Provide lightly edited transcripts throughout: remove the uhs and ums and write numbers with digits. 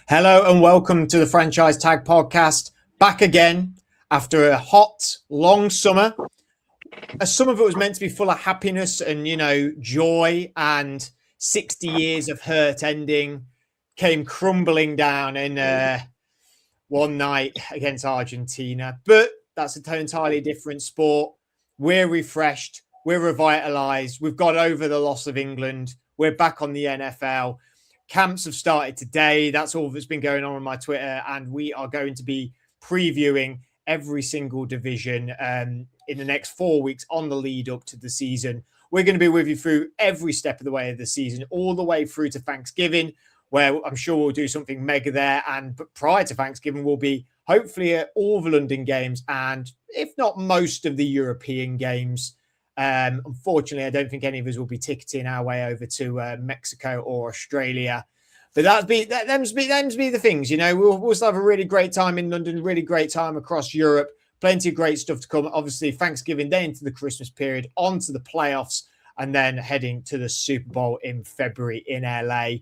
Hello and welcome to the Franchise Tag Podcast. Back again after a hot, long summer. Some of it was meant to be full of happiness and, joy, and 60 years of hurt ending came crumbling down in one night against Argentina. But that's an entirely different sport. We're refreshed. We're revitalized. We've got over the loss of England. We're back on the NFL. Camps have started today. That's all that's been going on my Twitter. And we are going to be previewing every single division in the next 4 weeks on the lead up to the season. We're going to be with you through every step of the way of the season, all the way through to Thanksgiving, where I'm sure we'll do something mega there. But prior to Thanksgiving, we'll be hopefully at all the London games and if not most of the European games. Unfortunately, I don't think any of us will be ticketing our way over to Mexico or Australia. But them's be the things, We'll still have a really great time in London, really great time across Europe. Plenty of great stuff to come. Obviously, Thanksgiving, then into the Christmas period, on to the playoffs, and then heading to the Super Bowl in February in LA.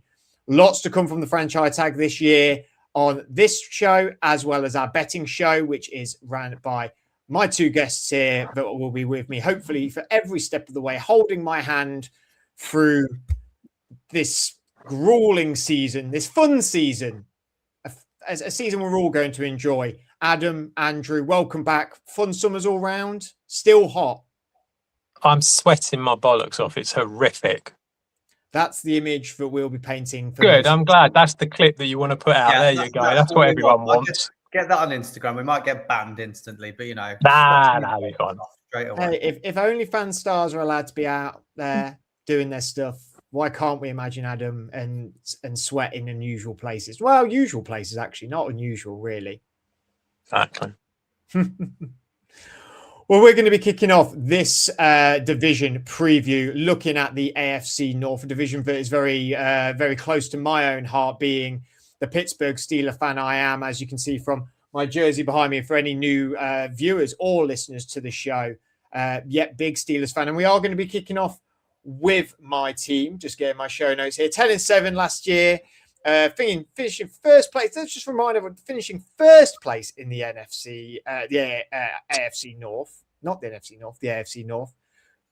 Lots to come from the Franchise Tag this year on this show, as well as our betting show, which is ran by my two guests here that will be with me, hopefully, for every step of the way, holding my hand through this grueling season, this fun season, a season we're all going to enjoy. Adam, Andrew, welcome back. Fun summers all round. Still hot. I'm sweating my bollocks off. It's horrific. That's the image that we'll be painting. Good. I'm glad. That's the clip that you want to put out. There you go. That's what everyone wants. Get that on Instagram. We might get banned instantly, but Nah, we're gone. Straight away. Hey, if OnlyFans stars are allowed to be out there doing their stuff, why can't we imagine Adam and sweat in unusual places? Well, usual places, actually, not unusual, really. Exactly. Well, we're going to be kicking off this division preview, looking at the AFC North, a division that is very, very close to my own heart, being the Pittsburgh Steelers fan I am, as you can see from my jersey behind me. For any new viewers or listeners to the show, big Steelers fan. And we are going to be kicking off with my team. Just getting my show notes here. 10-7 last year. Finishing first place. Let's just remind everyone, finishing first place in the NFC, AFC North. Not the NFC North, the AFC North.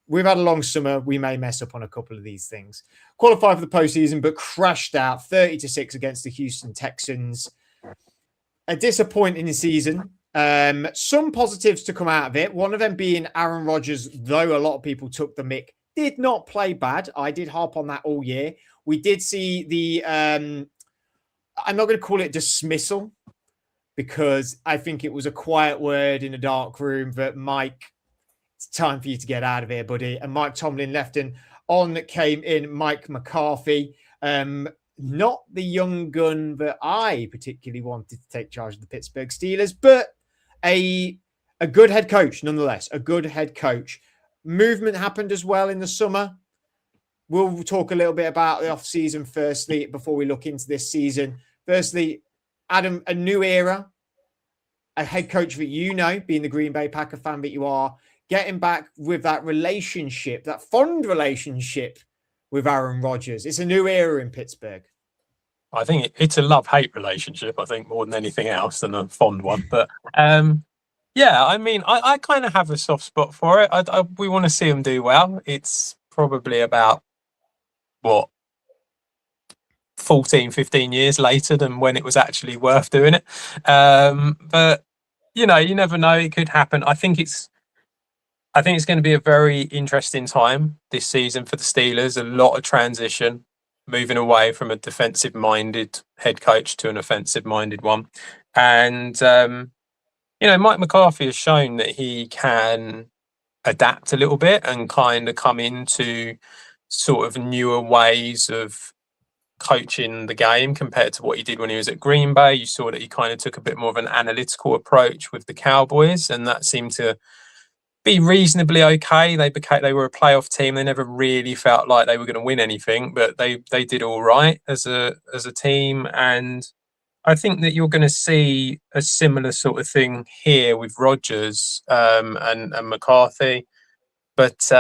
We've had a long summer. We may mess up on a couple of these things. Qualified for the postseason, but crashed out 30-6 against the Houston Texans. A disappointing season. Some positives to come out of it. One of them being Aaron Rodgers, though a lot of people took the mick, did not play bad. I did harp on that all year. We did see the, I'm not going to call it dismissal, because I think it was a quiet word in a dark room that Mike, it's time for you to get out of here, buddy. And Mike Tomlin left, and on came in Mike McCarthy. Not the young gun that I particularly wanted to take charge of the Pittsburgh Steelers, but a good head coach nonetheless, a good head coach. Movement happened as well in the summer. We'll talk a little bit about the offseason firstly, before we look into this season. Firstly, Adam, a new era, a head coach that being the Green Bay Packer fan that you are, getting back with that relationship, that fond relationship with Aaron Rodgers. It's a new era in Pittsburgh. I think it's a love-hate relationship, I think, more than anything else, than a fond one. But I kind of have a soft spot for it. We want to see him do well. It's probably about 14, 15 years later than when it was actually worth doing it. But you never know. It could happen. I think it's going to be a very interesting time this season for the Steelers. A lot of transition, moving away from a defensive-minded head coach to an offensive-minded one. And, Mike McCarthy has shown that he can adapt a little bit and kind of come into sort of newer ways of coaching the game compared to what he did when he was at Green Bay. You saw that he kind of took a bit more of an analytical approach with the Cowboys, and that seemed to be reasonably okay. They were a playoff team. They never really felt like they were going to win anything, but they did all right as a team. And I think that you're going to see a similar sort of thing here with Rodgers and McCarthy. But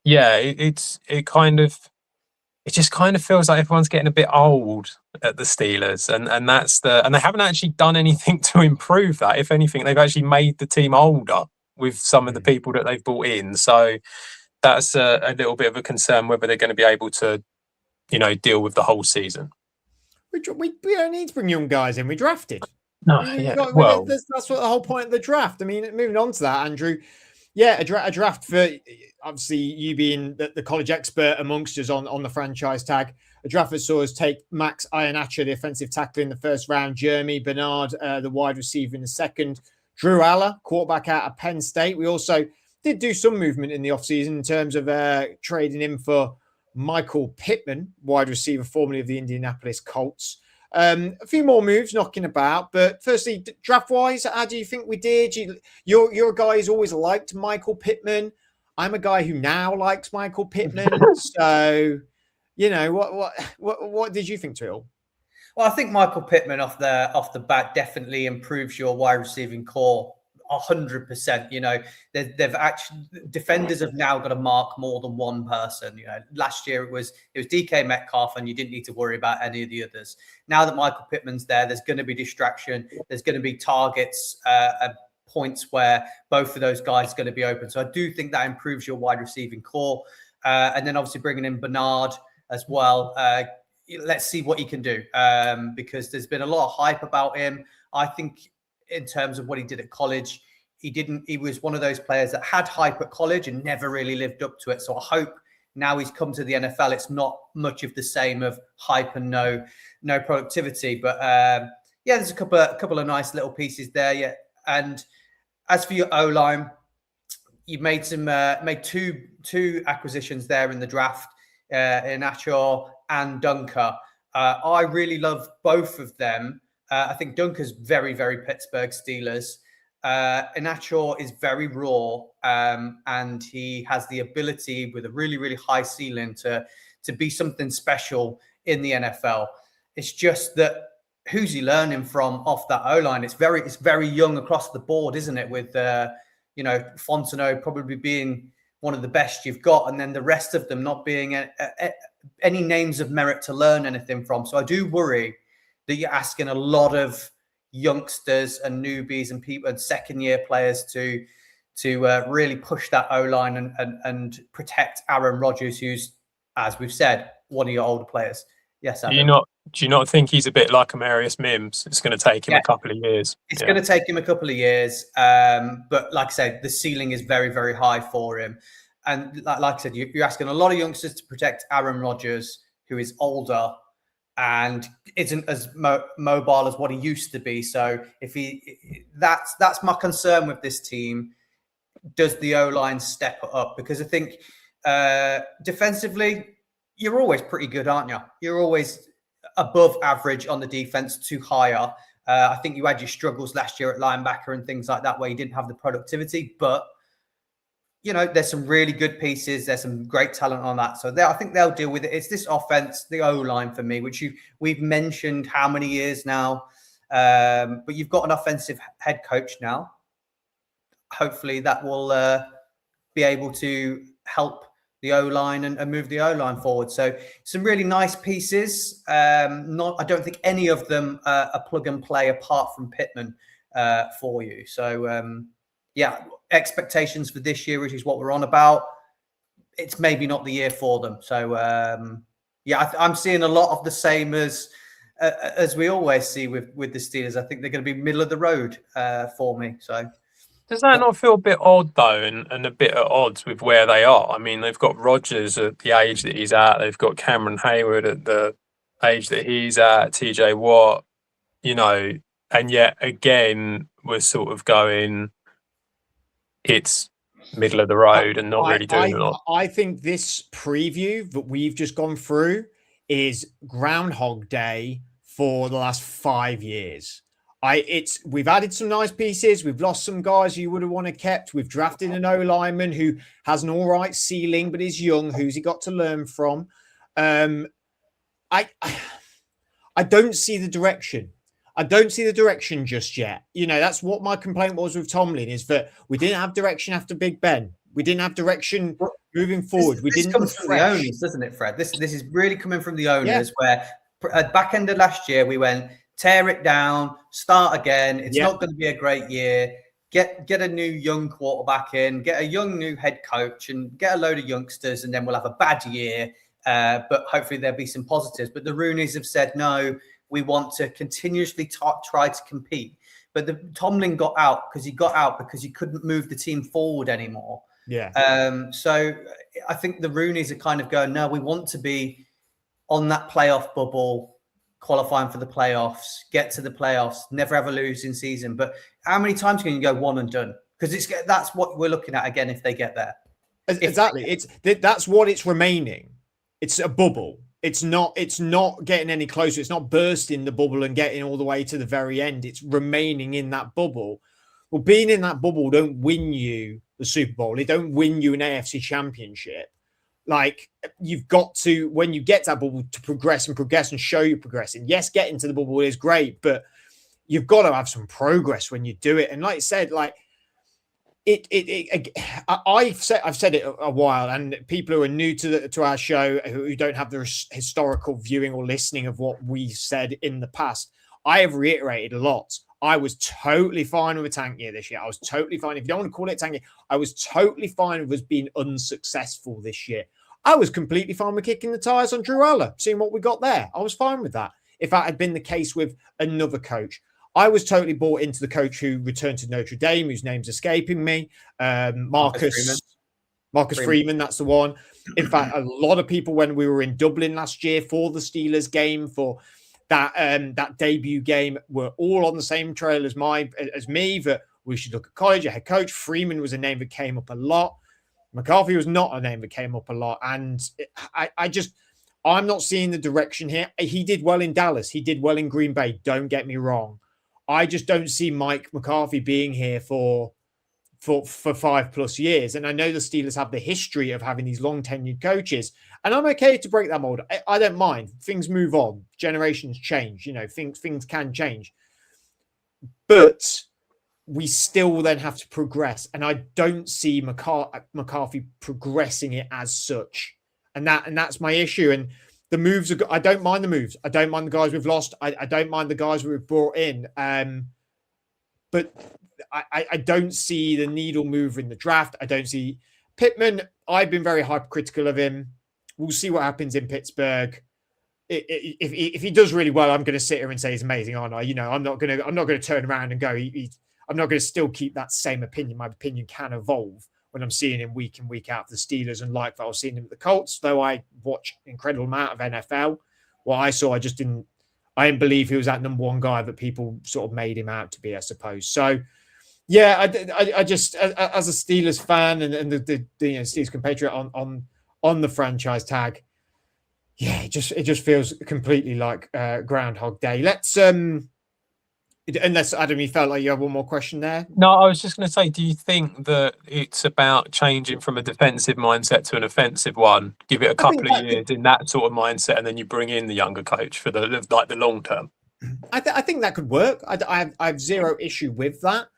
it's it just kind of feels like everyone's getting a bit old at the Steelers, and they haven't actually done anything to improve that. If anything, they've actually made the team older with some of the people that they've brought in. So that's a little bit of a concern whether they're going to be able to, deal with the whole season. We don't need to bring young guys in. We drafted. No, that's what the whole point of the draft. I mean, moving on to that, Andrew. Yeah, a draft for, obviously, you being the college expert amongst us on the franchise tag. A draft that saw us take Max Iheanacho, the offensive tackle, in the first round, Jeremy Bernard, the wide receiver, in the second, Drew Aller, quarterback out of Penn State. We also did do some movement in the offseason in terms of trading him for Michael Pittman, wide receiver formerly of the Indianapolis Colts. A few more moves knocking about, but firstly, draft-wise, how do you think we did? You're a guy who's always liked Michael Pittman. I'm a guy who now likes Michael Pittman. So, what did you think to it all? Well, I think Michael Pittman off the bat definitely improves your wide receiving core 100%. They've actually, defenders have now got to mark more than one person. Last year it was DK Metcalf, and you didn't need to worry about any of the others. Now that Michael Pittman's there's going to be distraction. There's going to be targets, points where both of those guys are going to be open. So I do think that improves your wide receiving core. And then obviously bringing in Bernard as well. Let's see what he can do, because there's been a lot of hype about him. I think in terms of what he did at college, he was one of those players that had hype at college and never really lived up to it. So I hope now he's come to the NFL, it's not much of the same of hype and no productivity. But there's a couple of nice little pieces there. Yeah. And as for your O-line, you've made two acquisitions there in the draft, Iheanacho and Dunker. I really love both of them. I think Dunker's very, very Pittsburgh Steelers. Iheanacho is very raw, and he has the ability with a really, really high ceiling to be something special in the NFL. It's just that who's he learning from off that O-line? It's very young across the board, isn't it? With Fontenot probably being one of the best you've got, and then the rest of them not being any names of merit to learn anything from. So I do worry that you're asking a lot of youngsters and newbies and people and second-year players to really push that O-line and protect Aaron Rodgers, who's, as we've said, one of your older players. Yes, Adam. Do you not think he's a bit like Amarius Mims? It's going to take him a couple of years. It's going to take him a couple of years. But like I said, the ceiling is very, very high for him. And like I said, you're asking a lot of youngsters to protect Aaron Rodgers, who is older and isn't as mobile as what he used to be. So that's my concern with this team. Does the O-line step up? Because I think defensively, you're always pretty good, aren't you? You're always above average on the defense to higher. I think you had your struggles last year at linebacker and things like that where you didn't have the productivity, but there's some really good pieces. There's some great talent on that. So I think they'll deal with it. It's this offense, the O-line for me, which we've mentioned how many years now. But you've got an offensive head coach now. Hopefully that will be able to help the O-line and move the O-line forward. So some really nice pieces. I don't think any of them are plug and play apart from Pittman for you. So expectations for this year, which is what we're on about. It's maybe not the year for them. So I'm seeing a lot of the same as we always see with the Steelers. I think they're going to be middle of the road for me. So. Does that not feel a bit odd, though, and a bit at odds with where they are? I mean, they've got Rodgers at the age that he's at. They've got Cameron Hayward at the age that he's at, TJ Watt, and yet, again, we're sort of going, it's middle of the road and not really doing a lot. I think this preview that we've just gone through is Groundhog Day for the last 5 years. We've added some nice pieces. We've lost some guys you would have wanted kept. We've drafted an O-lineman who has an all right ceiling, but is young. Who's he got to learn from? I don't see the direction. I don't see the direction just yet. That's what my complaint was with Tomlin, is that we didn't have direction after Big Ben. We didn't have direction moving forward, we this didn't comes from the refresh. owners, doesn't it, Fred? This is really coming from the owners. Where at back end of last year we went tear it down, start again. It's not going to be a great year. Get a new young quarterback in, get a young new head coach, and get a load of youngsters, and then we'll have a bad year. But hopefully there'll be some positives. But the Rooneys have said no. We want to continuously try to compete. But Tomlin got out because he couldn't move the team forward anymore. Yeah. So I think the Rooneys are kind of going, no, we want to be on that playoff bubble, qualifying for the playoffs, get to the playoffs, never have a losing season. But how many times can you go one and done? Because that's what we're looking at again if they get there. Exactly. That's what it's remaining. It's a bubble. It's not getting any closer. It's not bursting the bubble and getting all the way to the very end. It's remaining in that bubble. Well, being in that bubble don't win you the Super Bowl. It don't win you an AFC championship. Like, you've got to, when you get to that bubble, to progress and show you're progressing. Yes, getting to the bubble is great, but you've got to have some progress when you do it. And like I said, like, I've said it a while, and people who are new to our show, who don't have the historical viewing or listening of what we said in the past, I have reiterated a lot. I was totally fine with a tank year this year. I was totally fine. If you don't want to call it tank year, I was totally fine with us being unsuccessful this year. I was completely fine with kicking the tires on Drew Aller, seeing what we got there. I was fine with that. If that had been the case with another coach, I was totally bought into the coach who returned to Notre Dame, whose name's escaping me. Marcus Freeman, that's the one. In fact, a lot of people, when we were in Dublin last year for the Steelers game, for that debut game, were all on the same trail as me, that we should look at college, a head coach. Freeman was a name that came up a lot. McCarthy was not a name that came up a lot. And I'm not seeing the direction here. He did well in Dallas. He did well in Green Bay. Don't get me wrong. I just don't see Mike McCarthy being here for 5+ years. And I know the Steelers have the history of having these long tenured coaches, and I'm okay to break that mold. I don't mind. Things move on. Generations change. Things can change, but we still then have to progress. And I don't see McCarthy progressing it as such. And that's my issue. And the moves I don't mind the moves. I don't mind the guys we've lost. I don't mind the guys we've brought in. But I don't see the needle mover in the draft. I don't see Pittman. I've been very hypercritical of him. We'll see what happens in Pittsburgh. If he does really well, I'm going to sit here and say he's amazing, aren't I? I'm not going to turn around and go. I'm not going to still keep that same opinion. My opinion can evolve when I'm seeing him week in, week out for the Steelers, and like that I was seeing him at the Colts. Though I watch an incredible amount of NFL, what I saw, I didn't believe he was that number one guy that people sort of made him out to be, I suppose. So, yeah, I just, as a Steelers fan and the Steelers compatriot on the franchise tag, yeah, it just feels completely like Groundhog Day. Let's unless Adam, you felt like you have one more question there. No, I was just going to say, do you think that it's about changing from a defensive mindset to an offensive one? Give it a couple of years in that sort of mindset, and then you bring in the younger coach for the long term. I think that could work. I have zero issue with that.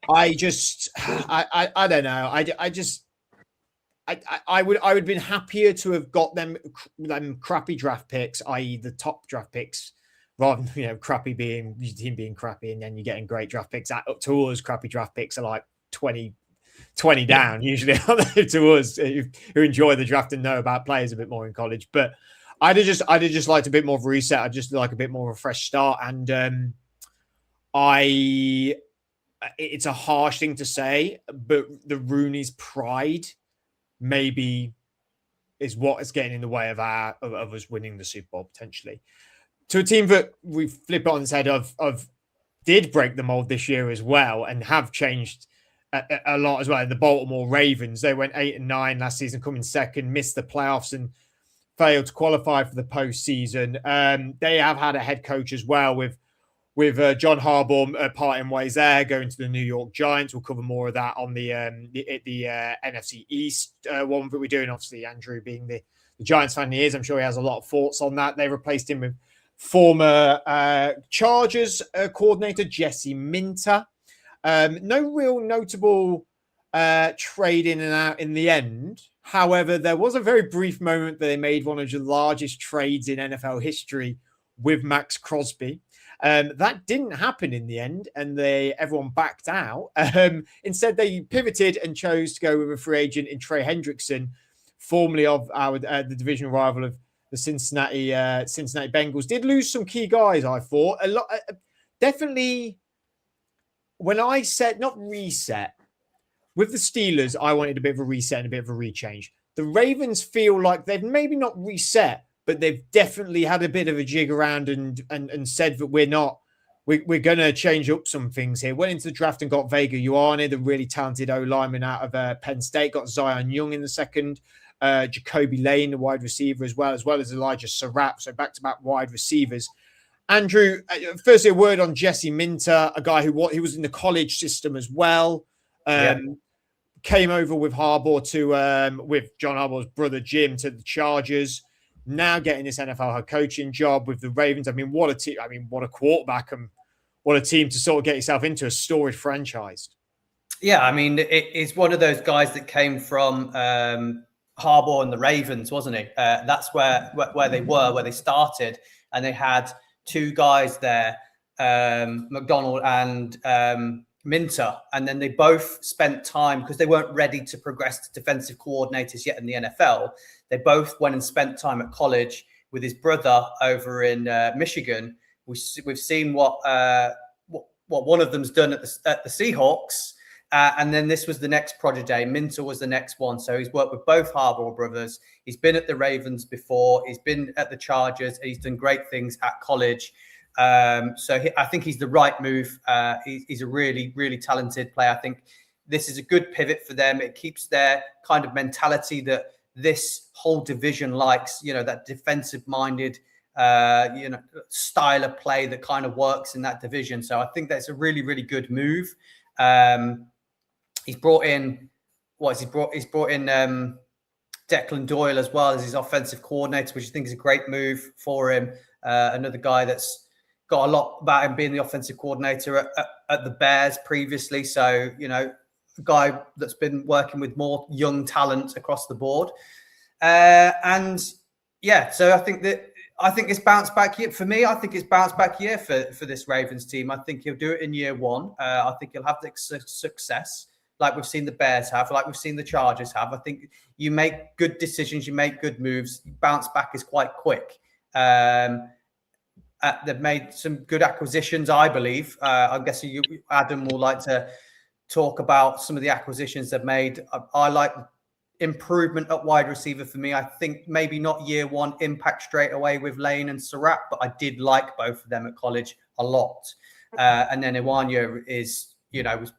I don't know. I would have been happier to have got them crappy draft picks, i.e. the top draft picks, rather than crappy being your team being crappy and then you're getting great draft picks. Up to us, crappy draft picks are like 20 down usually to us who enjoy the draft and know about players a bit more in college. But I'd have just liked a bit more of a reset. I'd just like a bit more of a fresh start. And it's a harsh thing to say, but the Rooney's pride maybe is what is getting in the way of us winning the Super Bowl potentially. To a team that we flip it on its head of did break the mold this year as well and have changed a lot as well. The Baltimore Ravens, they went 8-9 last season, coming second, missed the playoffs and failed to qualify for the postseason. They have had a head coach as well with John Harbaugh parting ways there, going to the New York Giants. We'll cover more of that on the NFC East one that we're doing. Obviously, Andrew being the Giants fan he is, I'm sure he has a lot of thoughts on that. They replaced him with former Chargers coordinator Jesse Minter. No real notable trade in and out in the end. However, there was a very brief moment that they made one of the largest trades in NFL history with Max Crosby. That didn't happen in the end, and everyone backed out. Instead, they pivoted and chose to go with a free agent in Trey Hendrickson, formerly of the division rival of the Cincinnati Bengals. Did lose some key guys, I thought. A lot, definitely. When I said not reset with the Steelers, I wanted a bit of a reset and a bit of a rechange. The Ravens feel like they've maybe not reset, but they've definitely had a bit of a jig around and said that we're going to change up some things here. Went into the draft and got Vega Ioane, the really talented O-lineman out of Penn State. Got Zion Young in the second. Jacoby Lane, the wide receiver, as well as Elijah Sarap. So back-to-back wide receivers. Andrew, firstly, a word on Jesse Minter, a guy he was in the college system as well. Came over with with John Harbaugh's brother Jim to the Chargers. Now getting this NFL head coaching job with the Ravens. I mean, what a team! I mean, what a quarterback and what a team to sort of get yourself into a storied franchise. Yeah, I mean, it's one of those guys that came from Harbaugh and the Ravens, wasn't he? That's where they started, and they had two guys there, McDonald and Minter, and then they both spent time because they weren't ready to progress to defensive coordinators yet in the NFL. They both went and spent time at college with his brother over in Michigan. We've seen what one of them's done at the Seahawks, and then this was the next prodigy. Minter was the next one. So he's worked with both Harbaugh brothers. He's been at the Ravens before. He's been at the Chargers. He's done great things at college. I think he's the right move. He's a really, really talented player. I think this is a good pivot for them. It keeps their kind of mentality that this whole division likes, that defensive-minded, style of play that kind of works in that division. So I think that's a really, really good move. He's brought in Declan Doyle as well as his offensive coordinator, which I think is a great move for him. Another guy that's got a lot about him being the offensive coordinator at the Bears previously. So, a guy that's been working with more young talent across the board. So I think it's bounce back year for me. I think it's bounce back year for this Ravens team. I think he'll do it in year one. I think he'll have the success like we've seen the Bears have, like we've seen the Chargers have. I think you make good decisions, you make good moves. Bounce back is quite quick. They've made some good acquisitions, I believe. I'm guessing Adam will like to talk about some of the acquisitions they've made. I like improvement at wide receiver for me. I think maybe not year one impact straight away with Lane and Surratt, but I did like both of them at college a lot. And then Iwanya was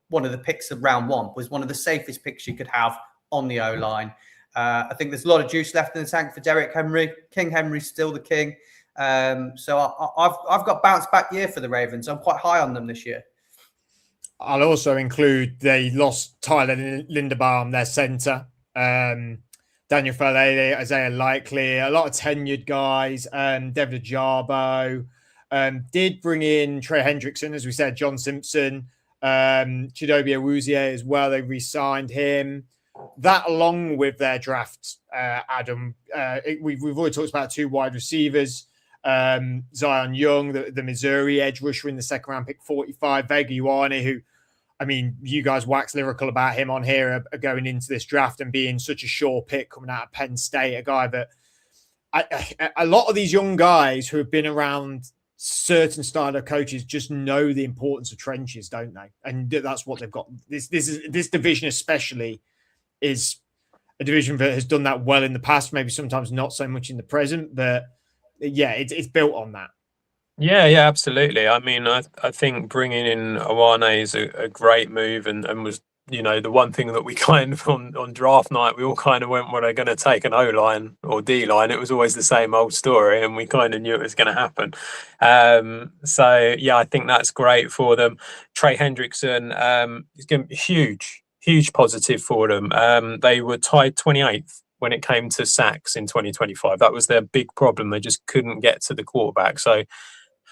one of the picks of round one, was one of the safest picks you could have on the O-line. I think there's a lot of juice left in the tank for Derrick Henry. King Henry's still the king. So I've got bounce back year for the Ravens. I'm quite high on them this year. I'll also include they lost Tyler Linderbaum, their center. Daniel Falele, Isaiah Likely, a lot of tenured guys. David Ajabo. Did bring in Trey Hendrickson, as we said, John Simpson, Chidobe Awuzie as well. They re-signed him. That, along with their draft, Adam, we've already talked about two wide receivers. Zion Young, the Missouri edge rusher in the second round pick, 45. Vega Ioane, who, I mean, you guys wax lyrical about him on here going into this draft and being such a sure pick coming out of Penn State, a guy that a lot of these young guys who have been around certain style of coaches just know the importance of trenches, don't they? And that's what they've got. This division especially is a division that has done that well in the past, maybe sometimes not so much in the present, but yeah, it's built on that. Yeah, absolutely. I mean, I think bringing in Awane is a great move and was, the one thing that we kind of on draft night, we all kind of went, well, they're going to take an O-line or D-line. It was always the same old story and we kind of knew it was going to happen. So, yeah, I think that's great for them. Trey Hendrickson is going to be huge positive for them. They were tied 28th when it came to sacks in 2025. That was their big problem. They just couldn't get to the quarterback. So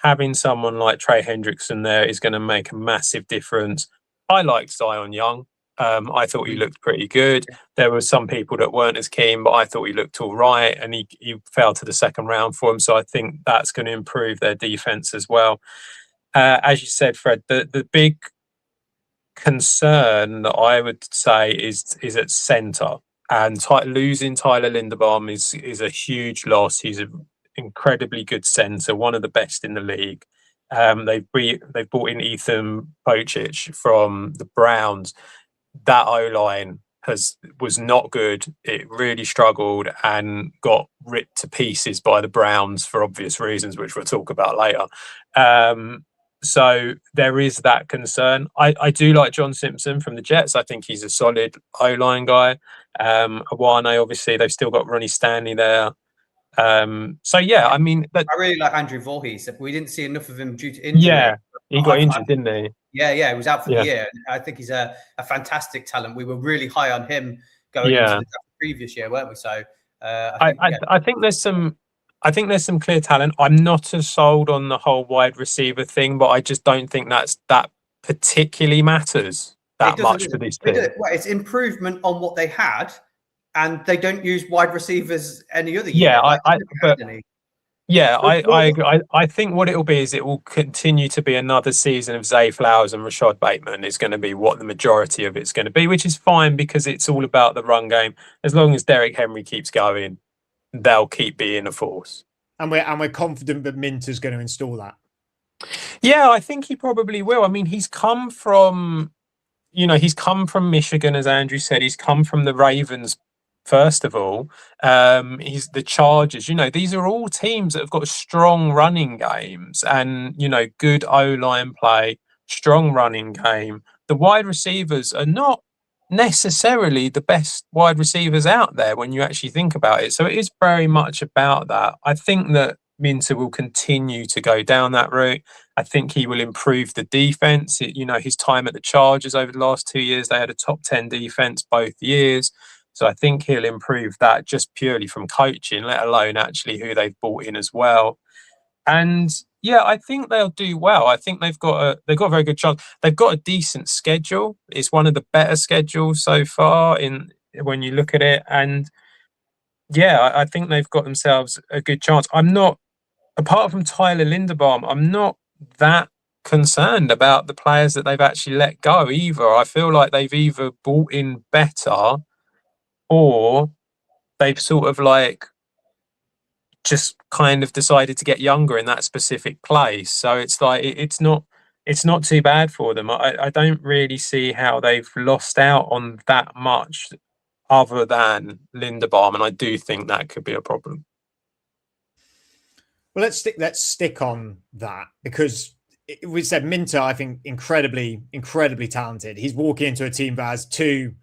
having someone like Trey Hendrickson there is going to make a massive difference. I liked Zion Young. I thought he looked pretty good. There were some people that weren't as keen, but I thought he looked all right, and he fell to the second round for him. So I think that's going to improve their defense as well. As you said, Fred, the big concern that I would say is at centre, and losing Tyler Linderbaum is a huge loss. He's an incredibly good centre, one of the best in the league. They've brought in Ethan Pocic from the Browns. That O-line was not good. It really struggled and got ripped to pieces by the Browns for obvious reasons, which we'll talk about later. So there is that concern. I do like John Simpson from the Jets. I think he's a solid O-line guy. Awane, obviously, they've still got Ronnie Stanley there. So yeah, I mean, I really like Andrew Voorhees. We didn't see enough of him due to injury. Yeah, he got injured, didn't he? Yeah, he was out for the year. I think he's a fantastic talent. We were really high on him going into the previous year, weren't we? So I think there's some. I think there's some clear talent. I'm not as sold on the whole wide receiver thing, but I just don't think that particularly matters that much for this team. Well, it's improvement on what they had, and they don't use wide receivers any other year. Yeah, I agree. I think what it will be is it will continue to be another season of Zay Flowers and Rashad Bateman is going to be what the majority of it's going to be, which is fine because it's all about the run game. As long as Derrick Henry keeps going, they'll keep being a force. And we're confident that Minter's going to install that. Yeah, I think he probably will. I mean, he's come from Michigan, as Andrew said. He's come from the Ravens. First of all, he's the Chargers. These are all teams that have got strong running games and, good O-line play, strong running game. The wide receivers are not necessarily the best wide receivers out there when you actually think about it. So it is very much about that. I think that Minter will continue to go down that route. I think he will improve the defense. His time at the Chargers over the last 2 years, they had a top 10 defense both years. So I think he'll improve that just purely from coaching, let alone actually who they've brought in as well. And yeah, I think they'll do well. I think they've got a very good chance. They've got a decent schedule. It's one of the better schedules so far when you look at it. And yeah, I think they've got themselves a good chance. I'm not, apart from Tyler Linderbaum, I'm not that concerned about the players that they've actually let go either. I feel like they've either brought in better or they've sort of just kind of decided to get younger in that specific place. So it's like it's not too bad for them. I don't really see how they've lost out on that much other than Linderbaum, and I do think that could be a problem. Well, let's stick on that because we said Minter, I think, incredibly talented. He's walking into a team that has two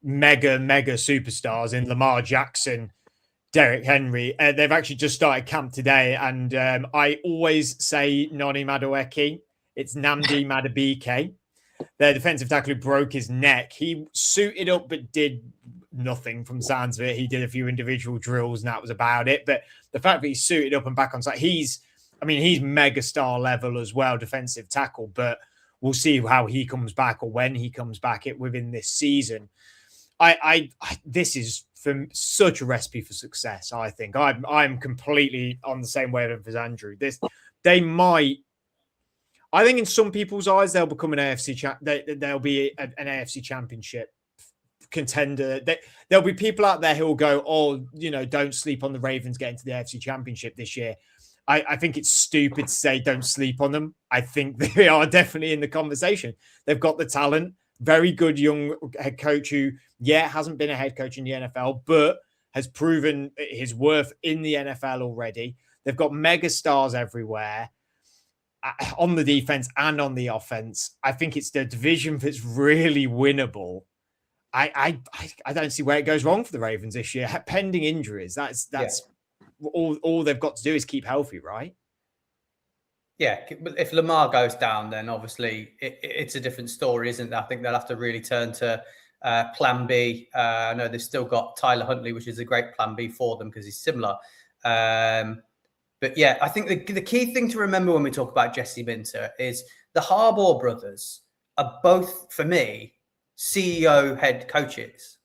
mega superstars in Lamar Jackson, Derrick Henry. They've actually just started camp today, and I always say Noni Madueke. It's Nnamdi Madubuike, their defensive tackle who broke his neck. He suited up but did nothing from the sounds of it. He did a few individual drills and that was about it. But the fact that he's suited up and back on site, he's mega star level as well, defensive tackle. But we'll see how he comes back or when he comes back within this season. This is for such a recipe for success. I think I'm completely on the same wavelength as Andrew. I think in some people's eyes they'll become an AFC they'll be an AFC Championship contender. There'll be people out there who will go, don't sleep on the Ravens getting to the AFC Championship this year. I think it's stupid to say don't sleep on them. I think they are definitely in the conversation. They've got the talent. Very good young head coach who, hasn't been a head coach in the NFL, but has proven his worth in the NFL already. They've got mega stars everywhere on the defense and on the offense. I think it's the division that's really winnable. I don't see where it goes wrong for the Ravens this year. Pending injuries, that's all they've got to do is keep healthy, right? Yeah, if Lamar goes down, then obviously it's a different story, isn't it? I think they'll have to really turn to plan B. I know they've still got Tyler Huntley, which is a great plan B for them because he's similar. But yeah, I think the key thing to remember when we talk about Jesse Minter is the Harbaugh brothers are both, for me, CEO head coaches.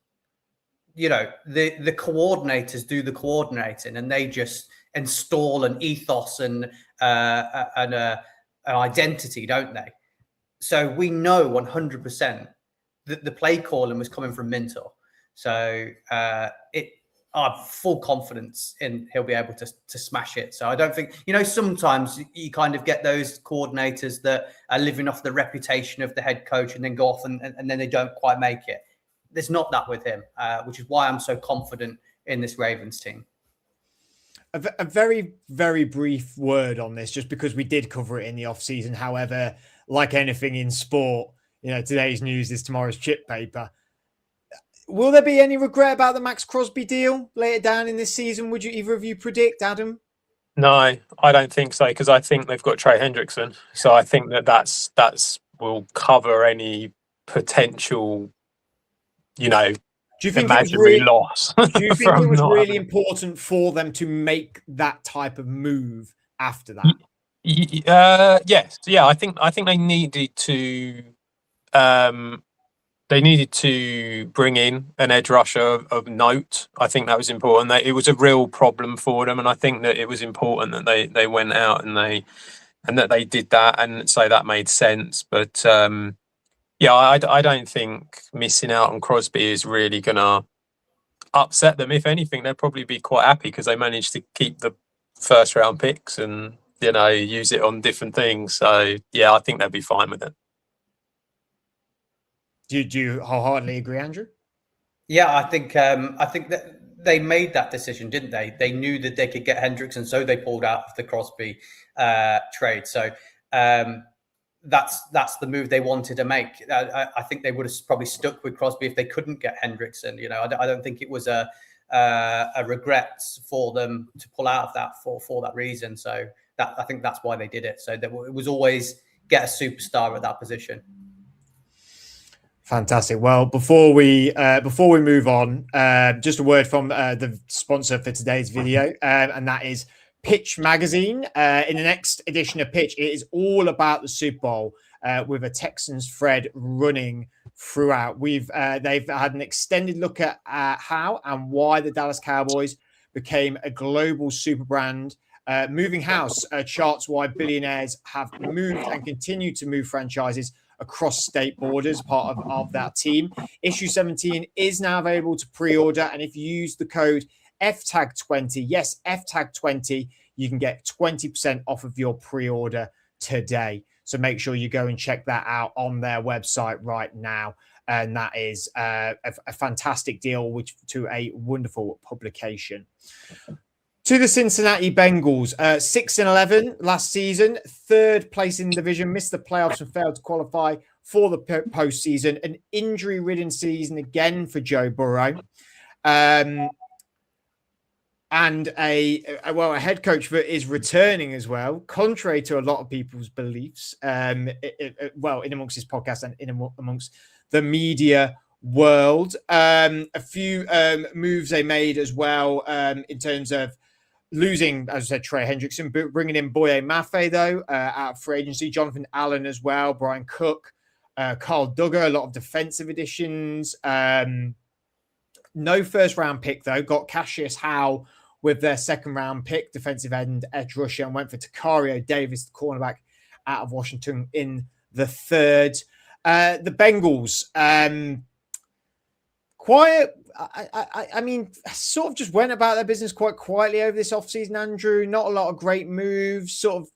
You know, the coordinators do the coordinating, and they just install an ethos and an identity, don't they? So we know 100% that the play calling was coming from Minter. So I have full confidence in he'll be able to smash it. So I don't think, you know, sometimes you kind of get those coordinators that are living off the reputation of the head coach and then go off and then they don't quite make it. There's not that with him, which is why I'm so confident in this Ravens team. A very, very brief word on this, just because we did cover it in the offseason. However, like anything in sport, you know, today's news is tomorrow's chip paper. Will there be any regret about the Max Crosby deal later down in this season? Would you either of you predict, Adam? No, I don't think so, because I think they've got Trey Hendrickson. So I think that's will cover any potential, you know, do you think imaginary loss. Do you think it was really important for them to make that type of move after that? Yes, yeah. I think they needed to. They needed to bring in an edge rusher of note. I think that was important. It was a real problem for them, and I think that it was important that they went out and that they did that, and so that made sense. But yeah, I don't think missing out on Crosby is really gonna upset them. If anything, they'll probably be quite happy because they managed to keep the first round picks and, you know, use it on different things. So yeah, I think they'll be fine with it. Do you wholeheartedly agree, Andrew? Yeah, I think that they made that decision, didn't they? They knew that they could get Hendrickson, so they pulled out of the Crosby trade. So that's the move they wanted to make. I think they would have probably stuck with Crosby if they couldn't get Hendrickson. You know, I don't think it was a regret for them to pull out of that for that reason. So I think that's why they did it. So it was always get a superstar at that position. Fantastic. Well, before we move on, just a word from the sponsor for today's video, and that is Pitch Magazine. In the next edition of Pitch, it is all about the Super Bowl, with a Texans thread running throughout. They've had an extended look at how and why the Dallas Cowboys became a global super brand. Moving house charts why billionaires have moved and continue to move franchises across state borders, part of that team. Issue 17 is now available to pre-order, and if you use the code FTAG20, yes, FTAG20, you can get 20% off of your pre-order today. So make sure you go and check that out on their website right now. And that is a fantastic deal to a wonderful publication. To the Cincinnati Bengals, 6-11 last season, third place in the division, missed the playoffs and failed to qualify for the postseason. An injury-ridden season again for Joe Burrow. And a head coach that is returning as well, contrary to a lot of people's beliefs, in amongst this podcast and in amongst the media world. A few moves they made as well in terms of losing, as I said, Trey Hendrickson, but bringing in Boye Mafe, though, out of free agency. Jonathan Allen as well, Brian Cook, Carl Duggar, a lot of defensive additions. No first-round pick, though. Got Cassius Howe with their second-round pick, defensive end, edge rusher, and went for Takario Davis, the cornerback out of Washington, in the third. The Bengals, quiet. I mean, sort of just went about their business quite quietly over this offseason, Andrew. Not a lot of great moves. Sort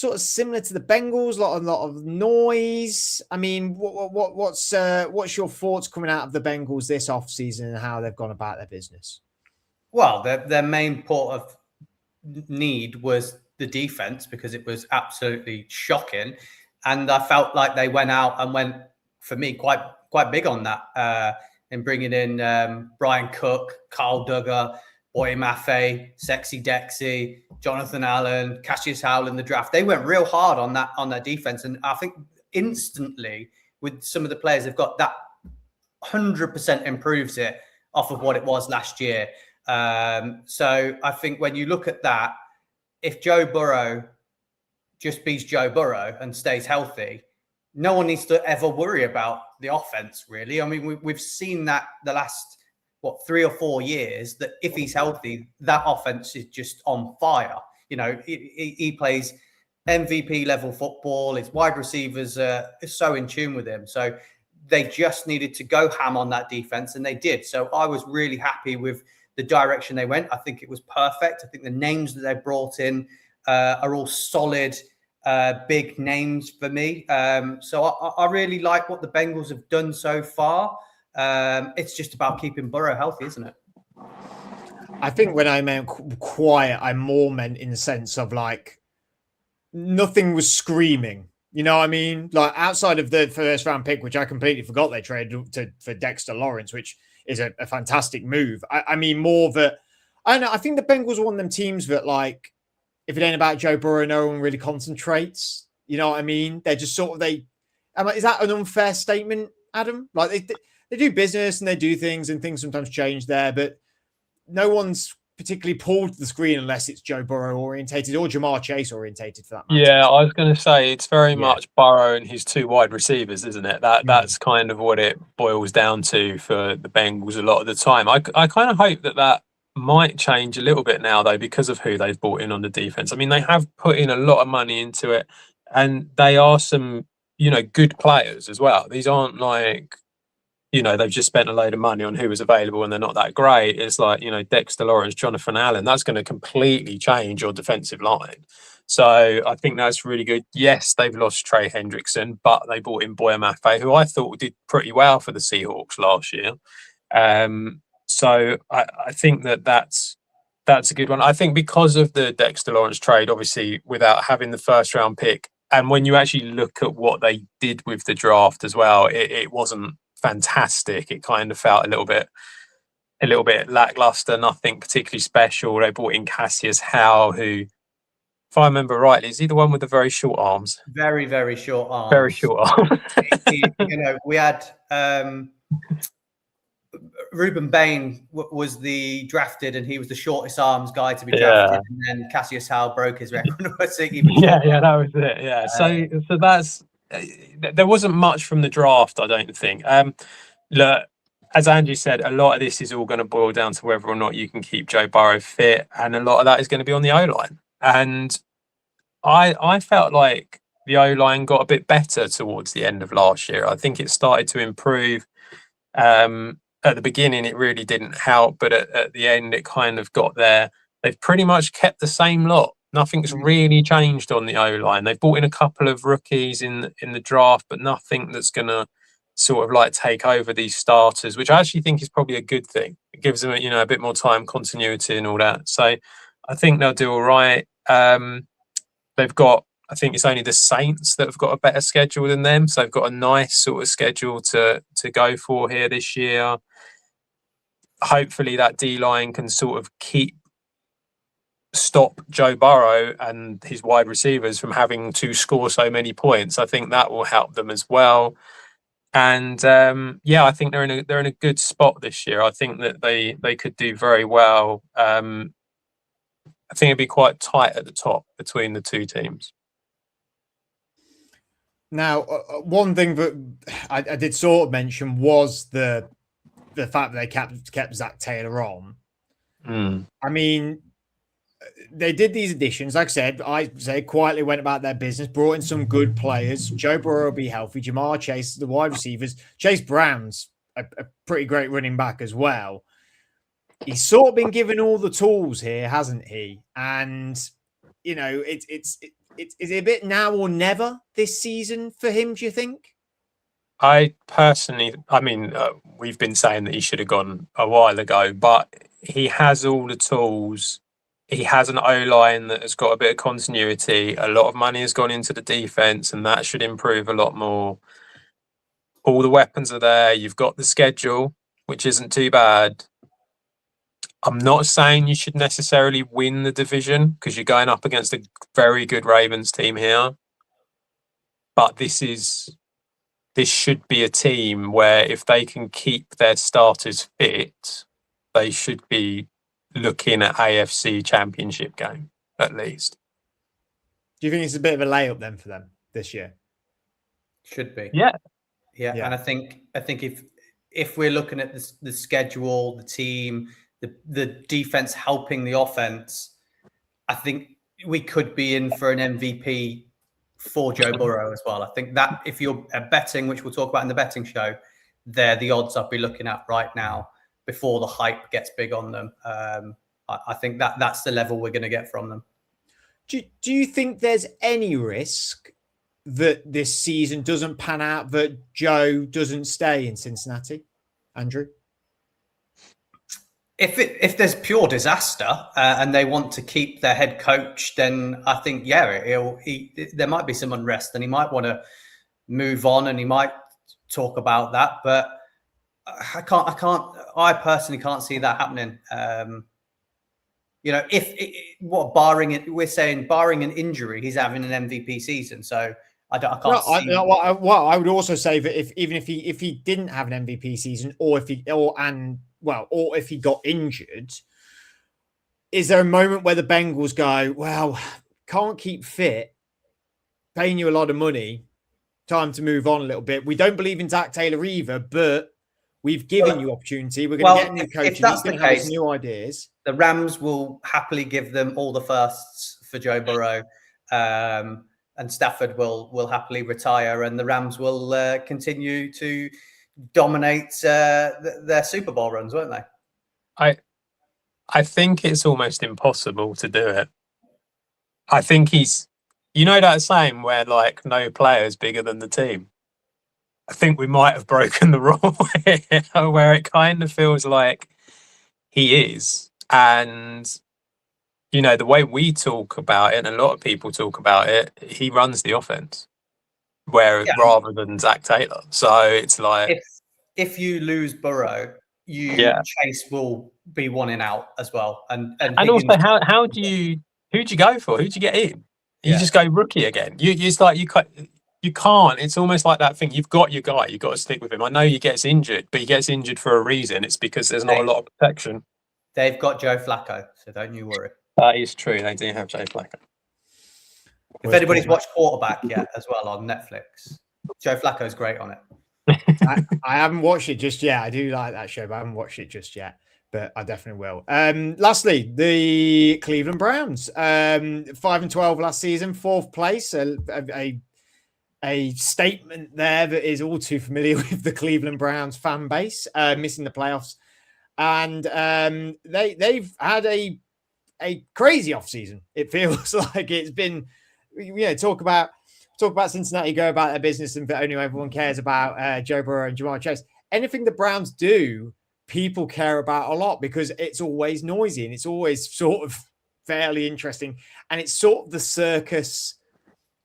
of similar to the Bengals. A lot of noise. I mean, what's your thoughts coming out of the Bengals this offseason and how they've gone about their business? Well, their main port of need was the defense, because it was absolutely shocking, and I felt like they went out and went, for me, quite big on that. In bringing in Brian Cook, Carl Duggar, Boye Mafe, Sexy Dexy, Jonathan Allen, Cassius Howell in the draft. They went real hard on that defense. And I think instantly with some of the players they've got, that 100% improves it off of what it was last year. So I think when you look at that, if Joe Burrow just beats Joe Burrow and stays healthy, no one needs to ever worry about the offense, really. I mean, we've seen that the last 3 or 4 years, that if he's healthy, that offense is just on fire. You know, he plays MVP level football. His wide receivers are so in tune with him. So they just needed to go ham on that defense, and they did. So I was really happy with the direction they went. I think it was perfect. I think the names that they brought in are all solid, big names for me. So I really like what the Bengals have done so far. It's just about keeping Burrow healthy, isn't it? I think when I meant quiet, I more meant in the sense of like nothing was screaming. You know what I mean? Like outside of the first round pick, which I completely forgot they traded for Dexter Lawrence, which is a fantastic move. I mean, more that I don't know. I think the Bengals are one of them teams that, like, if it ain't about Joe Burrow, no one really concentrates. You know what I mean? They're just sort of is that an unfair statement, Adam? Like they do business and they do things, and things sometimes change there, but no one's particularly pulled to the screen unless it's Joe Burrow orientated or Jamar Chase orientated for that matter. Yeah, I was going to say it's very much Burrow and his 2 wide receivers, isn't it? That's kind of what it boils down to for the Bengals a lot of the time. I kind of hope that might change a little bit now, though, because of who they've brought in on the defense. I mean, they have put in a lot of money into it, and they are some, good players as well. These aren't like, they've just spent a load of money on who was available and they're not that great. It's like, Dexter Lawrence, Jonathan Allen, that's going to completely change your defensive line. So I think that's really good. Yes, they've lost Trey Hendrickson, but they brought in Boya Mafe, who I thought did pretty well for the Seahawks last year. So I think that's a good one. I think because of the Dexter Lawrence trade, obviously, without having the first round pick, and when you actually look at what they did with the draft as well, it wasn't fantastic. It kind of felt a little bit lackluster, nothing particularly special. They brought in Cassius Howe, who, if I remember rightly, is he the one with the very short arms? Very, very short arms. Very short arms. We had Ruben Bain was the drafted, and he was the shortest arms guy to be drafted. And then Cassius Howe broke his record. That was it. Yeah. So that's there wasn't much from the draft, I don't think. Look, as Andrew said, a lot of this is all going to boil down to whether or not you can keep Joe Burrow fit, and a lot of that is going to be on the O-line. And I felt like the O-line got a bit better towards the end of last year. I think it started to improve. At the beginning, it really didn't help, but at the end, it kind of got there. They've pretty much kept the same lot. Nothing's really changed on the O-line. They've brought in a couple of rookies in the draft, but nothing that's going to sort of like take over these starters, which I actually think is probably a good thing. It gives them, a bit more time, continuity and all that. So I think they'll do all right. They've got, I think it's only the Saints that have got a better schedule than them. So they've got a nice sort of schedule to go for here this year. Hopefully that D-line can sort of stop Joe Burrow and his wide receivers from having to score so many points. I think that will help them as well. And I think they're in a good spot this year. I think that they could do very well. I think it'd be quite tight at the top between the two teams. Now, one thing that I did sort of mention was the fact that they kept Zach Taylor on. I mean, they did these additions. Like I said, quietly went about their business, brought in some good players. Joe Burrow will be healthy. Jamar Chase, the wide receivers. Chase Brown's a pretty great running back as well. He's sort of been given all the tools here, hasn't he? And, it's a bit now or never this season for him, do you think? I personally, we've been saying that he should have gone a while ago, but he has all the tools. He has an O-line that has got a bit of continuity. A lot of money has gone into the defense, and that should improve a lot more. All the weapons are there. You've got the schedule, which isn't too bad. I'm not saying you should necessarily win the division because you're going up against a very good Ravens team here. But this should be a team where if they can keep their starters fit, they should be looking at AFC Championship game, at least. Do you think it's a bit of a layup then for them this year? Should be. Yeah. Yeah. And I think if we're looking at the schedule, the team, the defense helping the offense, I think we could be in for an MVP for Joe Burrow as well. I think that if you're betting, which we'll talk about in the betting show, they're the odds I'd be looking at right now before the hype gets big on them. I think that's the level we're going to get from them. Do you think there's any risk that this season doesn't pan out, that Joe doesn't stay in Cincinnati, Andrew? If there's pure disaster and they want to keep their head coach, then I think there might be some unrest, and he might want to move on, and he might talk about that. But I personally can't see that happening. Barring an injury, he's having an MVP season, so I can't see. I would also say that if he didn't have an MVP season, or if he got injured, is there a moment where the Bengals go, well, can't keep fit, paying you a lot of money, time to move on a little bit. We don't believe in Zach Taylor either, but we've given you opportunity. We're going to get new coaches. If that's the case, new ideas. The Rams will happily give them all the firsts for Joe Burrow, and Stafford will happily retire, and the Rams will continue to dominate their Super Bowl runs, won't they? I think it's almost impossible to do it. I think that saying where like no player is bigger than the team. I think we might have broken the rule here, where it kind of feels like he is. And, the way we talk about it, and a lot of people talk about it, he runs the offense rather than Zach Taylor. So it's like... If you lose Burrow, Chase will be wanting out as well. And also, who'd you go for? Who'd you get in? You just go rookie again. You can't. It's almost like that thing. You've got your guy. You've got to stick with him. I know he gets injured, but he gets injured for a reason. It's because there's not a lot of protection. They've got Joe Flacco, so don't you worry. That is true. They do have Joe Flacco. If anybody's watched Quarterback yet as well on Netflix, Joe Flacco's great on it. I haven't watched it just yet. I do like that show, but I haven't watched it just yet. But I definitely will. Lastly, the Cleveland Browns, 5-12 last season, 4th place. A statement there that is all too familiar with the Cleveland Browns fan base, missing the playoffs, and they've had a crazy offseason. It feels like it's been, talk about Cincinnati, go about their business, and only everyone cares about Joe Burrow and Jamar Chase. Anything the Browns do, people care about a lot because it's always noisy and it's always sort of fairly interesting, and it's sort of the circus.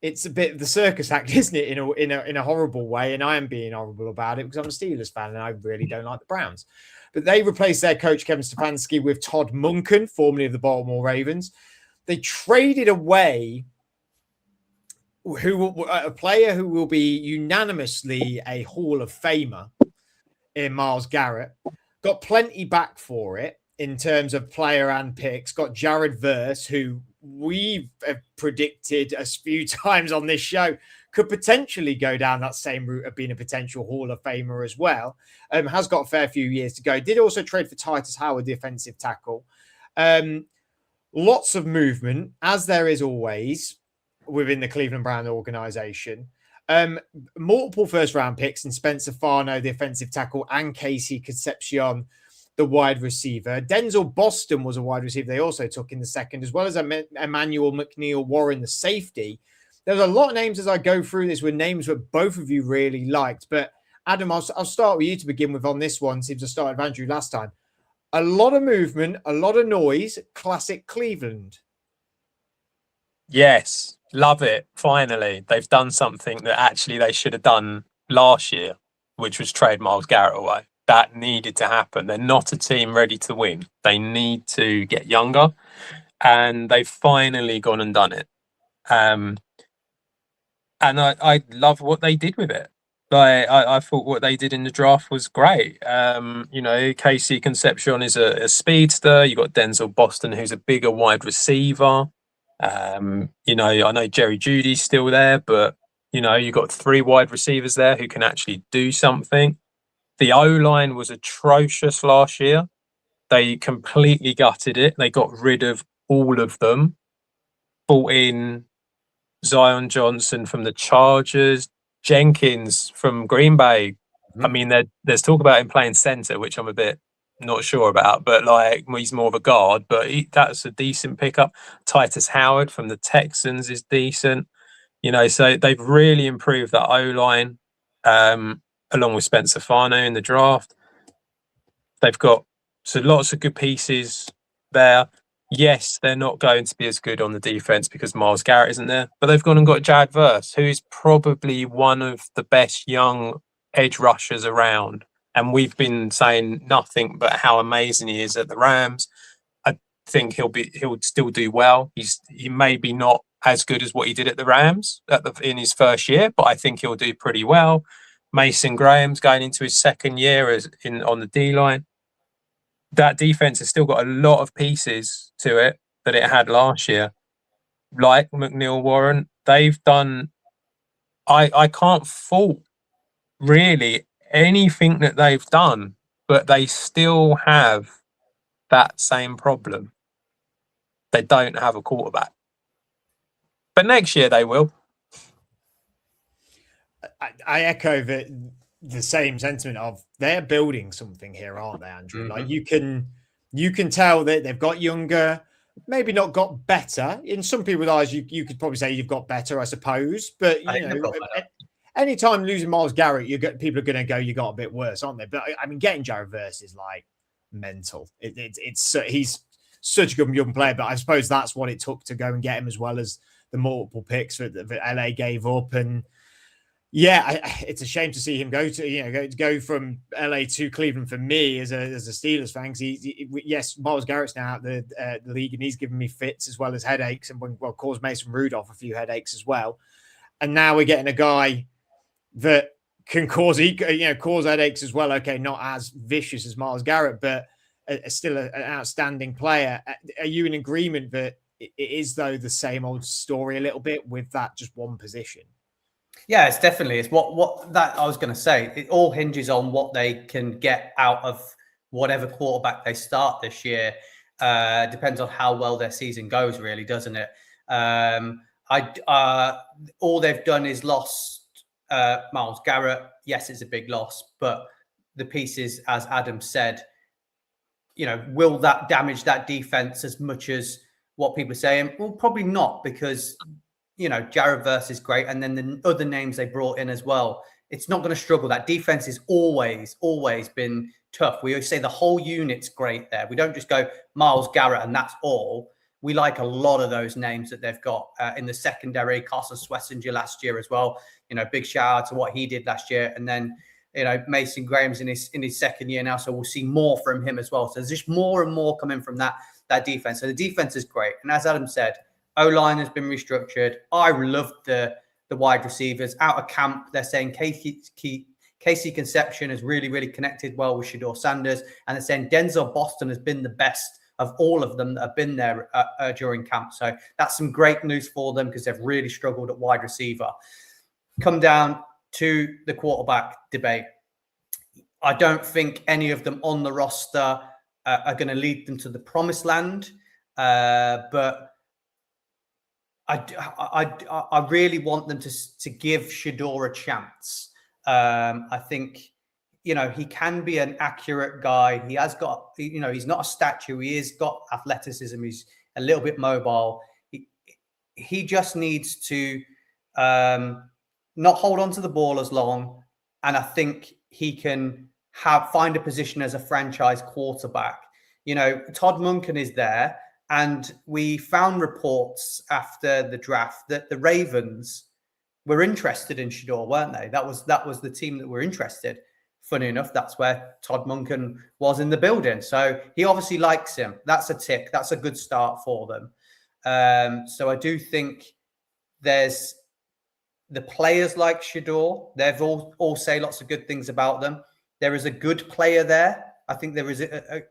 It's a bit of the circus act, isn't it? In a horrible way, and I am being horrible about it because I'm a Steelers fan and I really don't like the Browns. But they replaced their coach Kevin Stefanski with Todd Monken, formerly of the Baltimore Ravens. They traded away a player who will be unanimously a Hall of Famer in Myles Garrett. Got plenty back for it in terms of player and picks. Got Jared Verse, who we've predicted a few times on this show could potentially go down that same route of being a potential Hall of Famer as well. Has got a fair few years to go. Did also trade for Titus Howard, the offensive tackle. Lots of movement, as there is always within the Cleveland Brown organization. Multiple first-round picks in Spencer Fano, the offensive tackle, and Casey Concepcion, the wide receiver. Denzel Boston was a wide receiver they also took in the second, as well as Emmanuel McNeil Warren, the safety. There's a lot of names as I go through this with names that both of you really liked. But Adam, I'll start with you to begin with on this one, since I started with Andrew last time. A lot of movement, a lot of noise, classic Cleveland. Yes, love it. Finally, they've done something that actually they should have done last year, which was trade Myles Garrett away. That needed to happen. They're not a team ready to win. They need to get younger, and they've finally gone and done it. And I love what they did with it. I thought what they did in the draft was great. Casey Concepcion is a speedster. You got Denzel Boston, who's a bigger wide receiver. I know Jerry Judy's still there, but You know, you've got 3 wide receivers there who can actually do something. The O-line was atrocious last year. They completely gutted it. They got rid of all of them. Brought in Zion Johnson from the Chargers, Jenkins from Green Bay. I mean, there's talk about him playing center, which I'm a bit not sure about, but like he's more of a guard, but that's a decent pickup. Titus Howard from the Texans is decent. You know, so they've really improved that O-line, along with Spencer Fano in the draft. They've got lots of good pieces there. Yes, they're not going to be as good on the defense because Myles Garrett isn't there, but they've gone and got Jared Verse, who is probably one of the best young edge rushers around. And we've been saying nothing but how amazing he is at the Rams. I think he'll still do well. He may be not as good as what he did at the Rams in his first year, but I think he'll do pretty well. Mason Graham's going into his second year on the D-line. That defense has still got a lot of pieces to it that it had last year. Like McNeil Warren, they've done... I can't fault really anything that they've done, but they still have that same problem. They don't have a quarterback. But next year they will. I echo the same sentiment of they're building something here, aren't they, Andrew? Like you can tell that they've got younger, maybe not got better. In some people's eyes, you could probably say you've got better, I suppose. But you know, anytime losing Myles Garrett, people are going to go, you got a bit worse, aren't they? But I mean, getting Jared Verse is like mental. He's such a good young player, but I suppose that's what it took to go and get him, as well as the multiple picks that LA gave up. And yeah, it's a shame to see him go from LA to Cleveland for me as a Steelers fan. Yes, Myles Garrett's now out the league, and he's given me fits as well as headaches, and caused Mason Rudolph a few headaches as well. And now we're getting a guy that can cause headaches as well. Okay, not as vicious as Myles Garrett, but still an outstanding player. Are you in agreement that it is, though, the same old story a little bit with that just one position? Yeah, it's what that I was going to say. It all hinges on what they can get out of whatever quarterback they start this year. Depends on how well their season goes, really, doesn't it? All they've done is lost Myles Garrett. Yes, it's a big loss, but the pieces, as Adam said, will that damage that defense as much as what people are saying? Well, probably not, because Jared Verse is great, and then the other names they brought in as well. It's not going to struggle. That defense is always been tough. We always say the whole unit's great there. We don't just go Myles Garrett and that's all. We like a lot of those names that they've got in the secondary. Carson Swessinger last year as well. Big shout out to what he did last year. And then Mason Graham's in his second year now, so we'll see more from him as well. So there's just more and more coming from that defense. So the defense is great. And as Adam said, O-line has been restructured. I love the wide receivers. Out of camp, they're saying Casey Conception has really, really connected well with Shedeur Sanders. And they're saying Denzel Boston has been the best of all of them that have been there during camp. So that's some great news for them, because they've really struggled at wide receiver. Come down to the quarterback debate. I don't think any of them on the roster are going to lead them to the promised land. But I really want them to give Shedeur a chance. I think, he can be an accurate guy. He has got, he's not a statue. He has got athleticism. He's a little bit mobile. He just needs to not hold on to the ball as long. And I think he can find a position as a franchise quarterback. Todd Monken is there. And we found reports after the draft that the Ravens were interested in Shedeur, weren't they? That was the team that were interested. Funny enough, that's where Todd Monken was in the building. So he obviously likes him. That's a tick. That's a good start for them. So I do think there's the players like Shedeur. They've all say lots of good things about them. There is a good player there. I think there is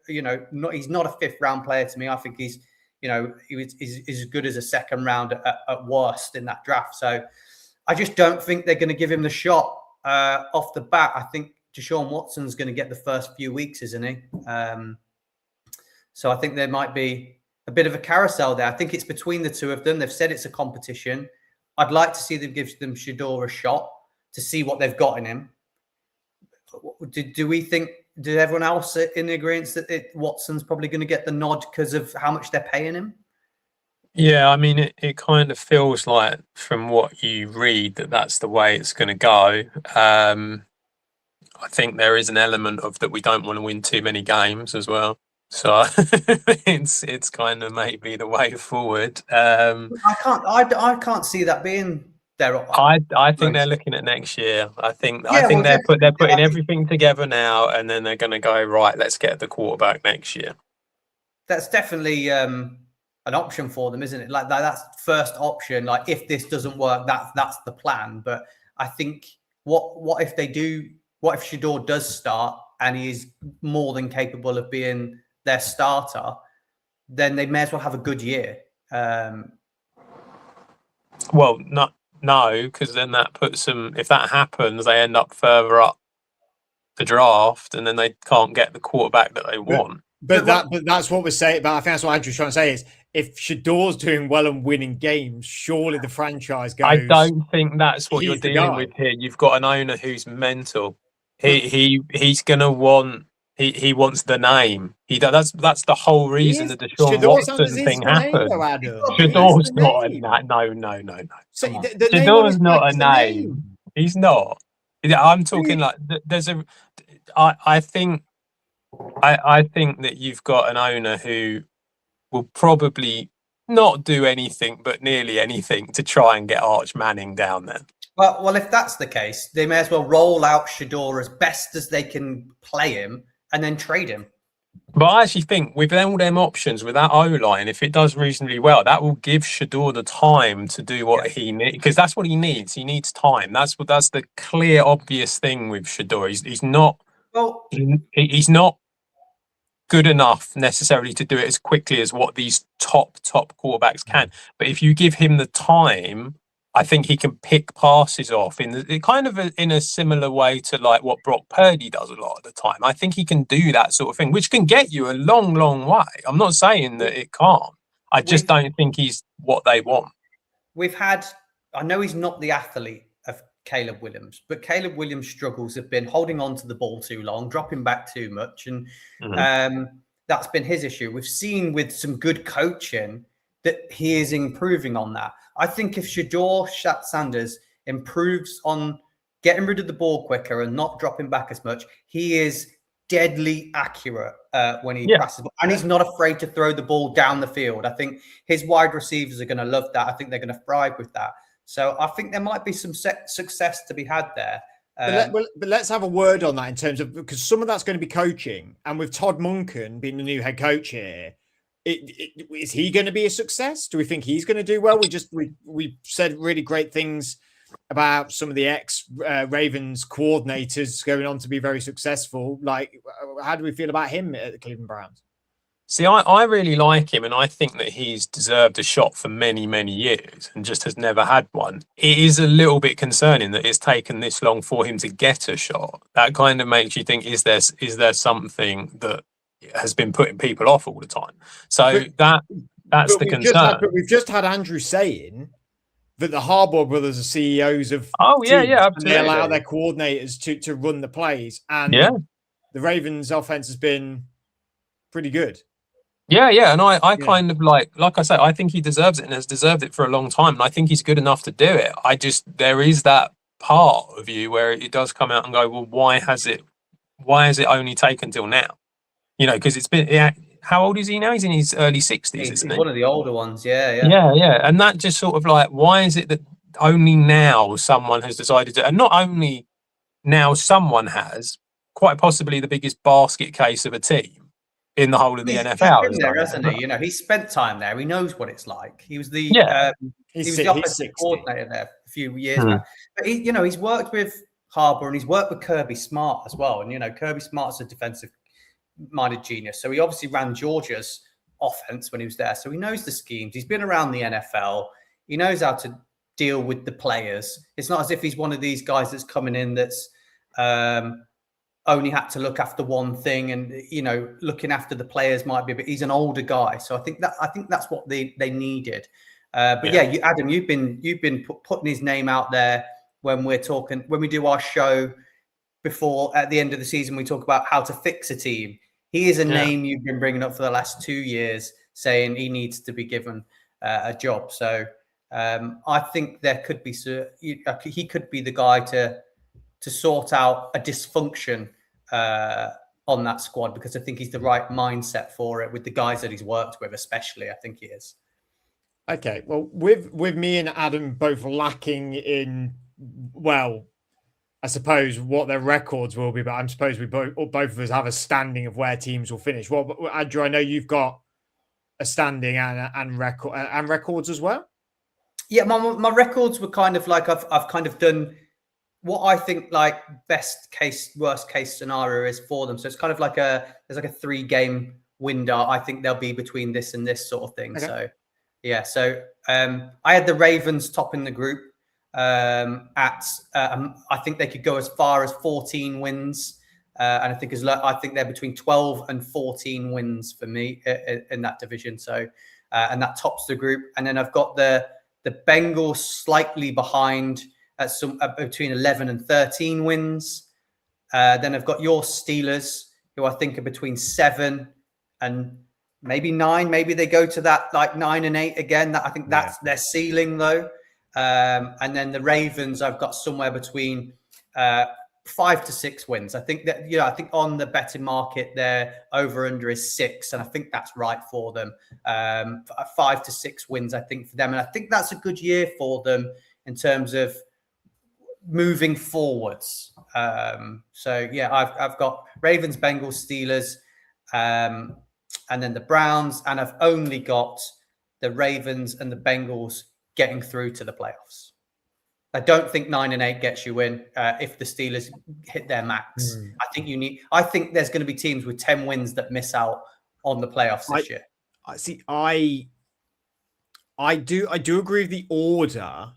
he's not a 5th round player to me. I think he's as good as a second round at worst in that draft. So I just don't think they're going to give him the shot off the bat. I think Deshaun Watson's going to get the first few weeks, isn't he? So I think there might be a bit of a carousel there. I think it's between the two of them. They've said it's a competition. I'd like to see them give them Shedeur a shot to see what they've got in him. Do we think? Did everyone else in agreement that Watson's probably going to get the nod because of how much they're paying him? Yeah, I mean, it kind of feels like from what you read that's the way it's going to go. I think there is an element of that we don't want to win too many games as well. So it's kind of maybe the way forward. I can't see that being there. I think they're looking at next year. I think they're putting everything together now, and then they're going to go, right, let's get the quarterback next year. That's definitely an option for them, isn't it? Like that's first option. Like if this doesn't work, that's the plan. But I think what if they do? What if Shedeur does start and he is more than capable of being their starter? Then they may as well have a good year. Well, no, because then that puts them. If that happens, they end up further up the draft, and then they can't get the quarterback that they want. But that's what we're saying. But I think that's what Andrew's trying to say is if Shedeur's doing well and winning games, surely the franchise goes. I don't think that's what you're dealing with here. You've got an owner who's mental. He's gonna want. He wants the name. That's the whole reason the Deshaun Watson thing happened. Shedeur's not a name. No. Shedeur's not a name. He's not. I'm talking like there's a. I think that you've got an owner who will probably not do anything but nearly anything to try and get Arch Manning down there. Well, if that's the case, they may as well roll out Shedeur as best as they can play him and then trade him. But I actually think with all them options, with that O-line, if it does reasonably well, that will give Shedeur the time to do what he needs, because that's what he needs. He needs time. That's the clear, obvious thing with Shedeur. He's not. Well, he's not good enough necessarily to do it as quickly as what these top quarterbacks can. But if you give him the time, I think he can pick passes off in a similar way to like what Brock Purdy does a lot of the time. I think he can do that sort of thing, which can get you a long, long way. I'm not saying that it can't. I just don't think he's what they want. I know he's not the athlete of Caleb Williams, but Caleb Williams' struggles have been holding on to the ball too long, dropping back too much. And that's been his issue. We've seen with some good coaching that he is improving on that. I think if Shedeur Sanders improves on getting rid of the ball quicker and not dropping back as much, he is deadly accurate when he passes. And he's not afraid to throw the ball down the field. I think his wide receivers are going to love that. I think they're going to thrive with that. So I think there might be some success to be had there. But let's have a word on that in terms of, because some of that's going to be coaching. And with Todd Monken being the new head coach here, is he going to be a success? Do we think he's going to do well? We said really great things about some of the ex-Ravens coordinators going on to be very successful. Like, how do we feel about him at the Cleveland Browns? See, I really like him, and I think that he's deserved a shot for many, many years and just has never had one. It is a little bit concerning that it's taken this long for him to get a shot. That kind of makes you think, is there something that has been putting people off all the time? So that's the concern. We've just had Andrew saying that the Harbaugh brothers are CEOs of absolutely. They allow their coordinators to run the plays, and the Ravens offense has been pretty good. And I kind of like I say, I think he deserves it and has deserved it for a long time, and I think he's good enough to do it. There is that part of you where it does come out and go, well, why has it only taken till now? You know, because it's been, how old is he now? He's in his early 60s, isn't he? One of the older ones, yeah. And that just sort of like, why is it that only now someone has decided to, and not only now someone has, quite possibly the biggest basket case of a team in the whole of the NFL. Been there, hasn't he? You know, he spent time there. He knows what it's like. He was the offensive coordinator there a few years back. But he's worked with Harbaugh and he's worked with Kirby Smart as well. And Kirby Smart's a defensive-minded genius. So he obviously ran Georgia's offense when he was there. So he knows the schemes. He's been around the NFL. He knows how to deal with the players. It's not as if he's one of these guys that's coming in that's only had to look after one thing, and looking after the players might be. But he's an older guy, so I think that's what they needed. But yeah, Adam, you've been putting his name out there when we do our show before at the end of the season. We talk about how to fix a team. He is a name you've been bringing up for the last 2 years, saying he needs to be given a job. So I think there could be he could be the guy to sort out a dysfunction on that squad, because I think he's the right mindset for it with the guys that he's worked with, especially. I think he is. Okay, well, with me and Adam both lacking in, well, I suppose what their records will be, but I suppose we both of us have a standing of where teams will finish. Well, Andrew, I know you've got a standing and records as well. Yeah, my records were kind of like I've kind of done what I think like best case, worst case scenario is for them. So it's kind of like there's like a 3-game window. I think they'll be between this and this sort of thing. Okay. So yeah, so I had the Ravens top in the group I think they could go as far as 14 wins. And I think they're between 12 and 14 wins for me in that division. So, and that tops the group. And then I've got the Bengals slightly behind at between 11 and 13 wins. Then I've got your Steelers, who I think are between 7 and maybe 9. Maybe they go to that like 9 and 8 again. I think that's their ceiling though. And then the Ravens, I've got somewhere between 5 to 6 wins. I think that, I think on the betting market, their over under is 6. And I think that's right for them. 5 to 6 wins, I think, for them. And I think that's a good year for them in terms of moving forwards. So yeah, I've got Ravens, Bengals, Steelers, and then the Browns. And I've only got the Ravens and the Bengals getting through to the playoffs. I don't think 9 and 8 gets you in if the Steelers hit their max. I think there's going to be teams with 10 wins that miss out on the playoffs this year. I do agree with the order.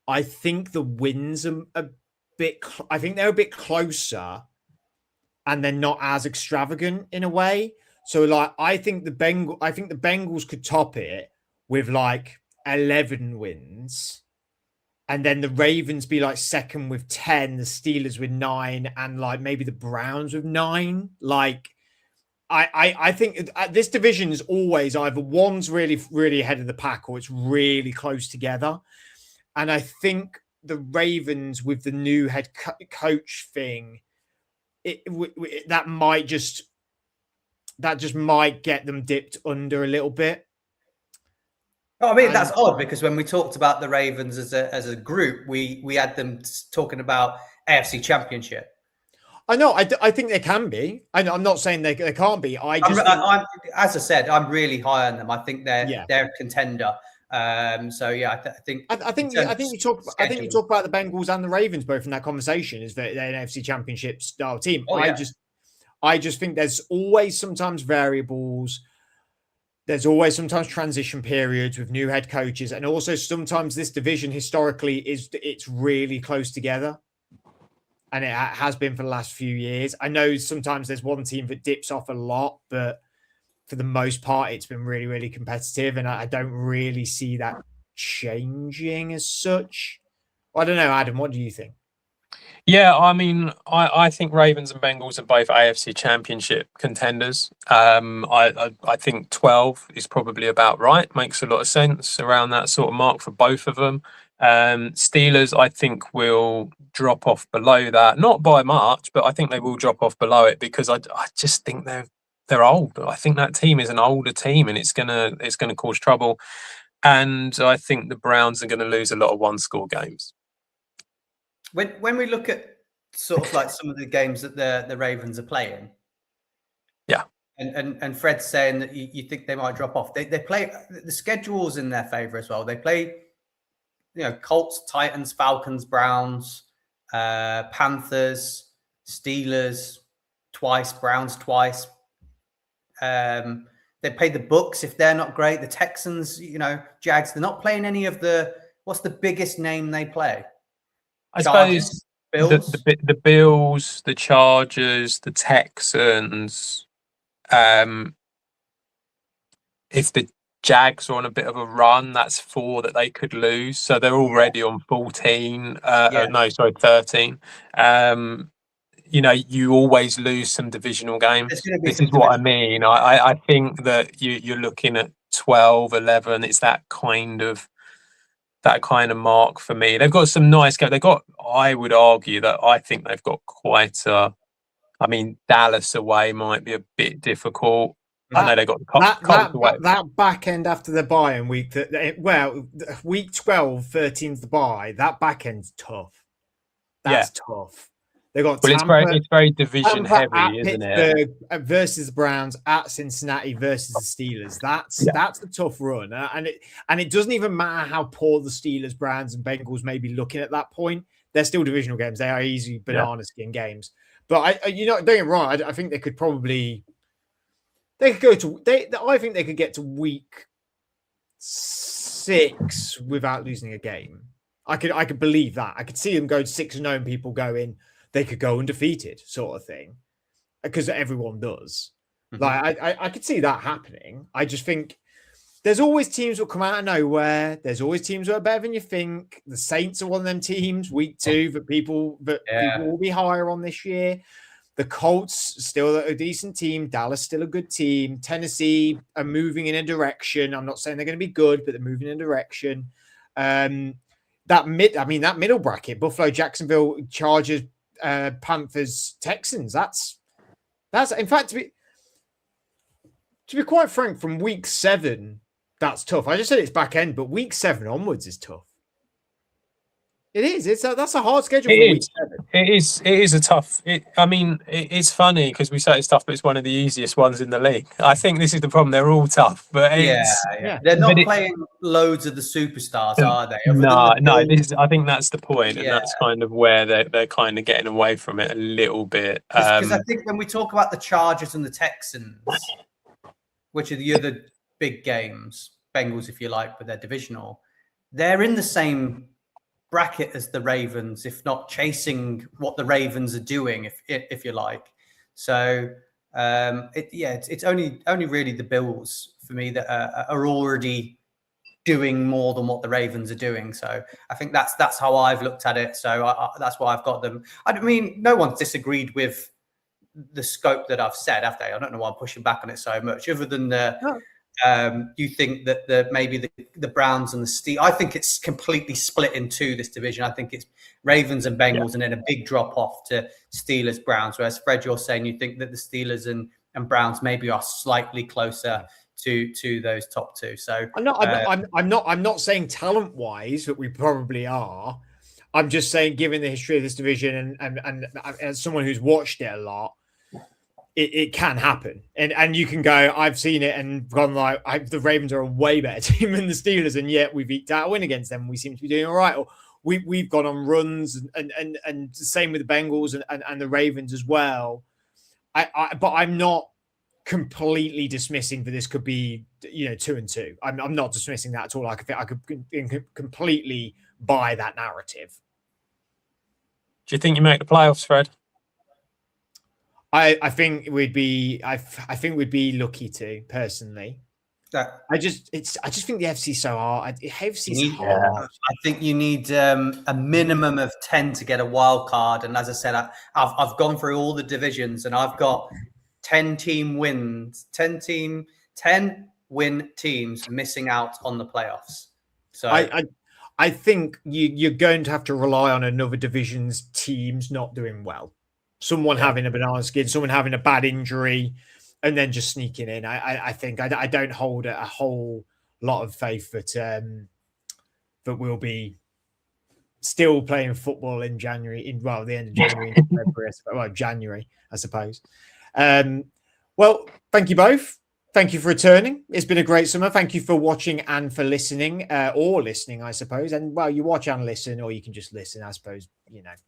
I think the wins are a bit. I think they're a bit closer, and they're not as extravagant in a way. So, like, I think the Bengals could top it with like 11 wins. And then the Ravens be like second with 10, the Steelers with 9, and like maybe the Browns with 9. Like, I think this division is always either one's really, really ahead of the pack or it's really close together. And I think the Ravens with the new head coach thing, that just might get them dipped under a little bit. Oh, I mean, that's odd because when we talked about the Ravens as a group, we had them talking about AFC Championship. I know. I think they can be. I'm not saying they can't be. As I said, I'm really high on them. I think they're a contender. So yeah, I think you talk about the Bengals and the Ravens both in that conversation. Is that they're an AFC Championship style team? I just think there's always sometimes variables. There's always sometimes transition periods with new head coaches. And also sometimes this division historically it's really close together. And it has been for the last few years. I know sometimes there's one team that dips off a lot, but for the most part, it's been really, really competitive. And I don't really see that changing as such. I don't know, Adam, what do you think? Yeah, I mean, I think Ravens and Bengals are both AFC Championship contenders. I think 12 is probably about right. Makes a lot of sense around that sort of mark for both of them. Steelers, I think, will drop off below that. Not by much, but I think they will drop off below it because I just think they're old. I think that team is an older team and it's gonna cause trouble. And I think the Browns are going to lose a lot of one-score games. When we look at sort of like some of the games that the Ravens are playing, yeah, and Fred's saying that you think they might drop off. They play the schedule's in their favor as well. They play, Colts, Titans, Falcons, Browns, Panthers, Steelers twice, Browns twice. They play the Bucs if they're not great. The Texans, Jags. They're not playing any of the What's the biggest name they play? I Chargers? suppose Bills? the Bills, the Chargers, the Texans. If the Jags are on a bit of a run, that's 4 that they could lose. So they're already on 14. No, sorry, 13. You always lose some divisional games. This is what I mean. I think that you're looking at 12, 11. It's that kind of mark for me. They've got some nice games. I would argue that I think they've got quite a. I mean, Dallas away might be a bit difficult. I know they got the Colts away. That back end after the bye in week 12, 13's the bye. That back end's tough. That's tough. They got Tampa, it's very division heavy, isn't it? Versus the Browns, at Cincinnati versus the Steelers. That's a tough run, and it doesn't even matter how poor the Steelers, Browns, and Bengals may be looking at that point. They're still divisional games. They are easy banana skin games. But don't get me wrong. I think they could probably. I think they could get to week 6 without losing a game. I could believe that. I could see them go 6-0 and people going, they could go undefeated sort of thing. Because everyone does. Mm-hmm. Like I could see that happening. I just think there's always teams that come out of nowhere. There's always teams that are better than you think. The Saints are one of them teams, week 2, that people will be higher on this year. The Colts still a decent team. Dallas still a good team. Tennessee are moving in a direction. I'm not saying they're going to be good, but they're moving in a direction. That middle bracket: Buffalo, Jacksonville, Chargers, Panthers, Texans. That's in fact to be quite frank, from week 7, that's tough. I just said it's back end, but week 7 onwards is tough. It is. That's a hard schedule for week 7. It is a tough. It's funny because we say it's tough, but it's one of the easiest ones in the league. I think this is the problem. They're all tough, but they're not playing loads of the superstars, are they? No. I think that's the point, and that's kind of where they're kind of getting away from it a little bit. Because I think when we talk about the Chargers and the Texans, which are the other big games, Bengals, if you like, but they're divisional, they're in the same bracket as the Ravens, if not chasing what the Ravens are doing, if you like. So it's only really the Bills for me that are already doing more than what the Ravens are doing. So I think that's how I've looked at it. So that's why I've got them. I mean, no one's disagreed with the scope that I've said, have they? I don't know why I'm pushing back on it so much, other than you think that maybe the Browns and the Steelers. I think it's completely split in 2, this division. I think it's Ravens and Bengals, and then a big drop off to Steelers, Browns. Whereas Fred, you're saying you think that the Steelers and Browns maybe are slightly closer to those top 2. So I'm not saying talent wise that we probably are. I'm just saying, given the history of this division and as someone who's watched it a lot, it can happen, and you can go, I've seen it and gone like, the Ravens are a way better team than the Steelers, and yet we've eked out a win against them. We seem to be doing all right. Or we've gone on runs, and the same with the Bengals and the Ravens as well. But I'm not completely dismissing that this could be 2-2. I'm not dismissing that at all. I could completely buy that narrative. Do you think you make the playoffs, Fred? I think we'd be lucky to, personally. I just think the AFC is so hard. AFC's hard. I think you need a minimum of 10 to get a wild card. And as I said, I've gone through all the divisions, and I've got 10 win teams missing out on the playoffs. So I think you're going to have to rely on another division's teams not doing well. Someone having a banana skin, someone having a bad injury, and then just sneaking in. I think I don't hold a whole lot of faith that we'll be still playing football in January, the end of January, into February, January, I suppose. Well, thank you both. Thank you for returning. It's been a great summer. Thank you for watching and for listening, or listening, I suppose. And you watch and listen, or you can just listen, I suppose.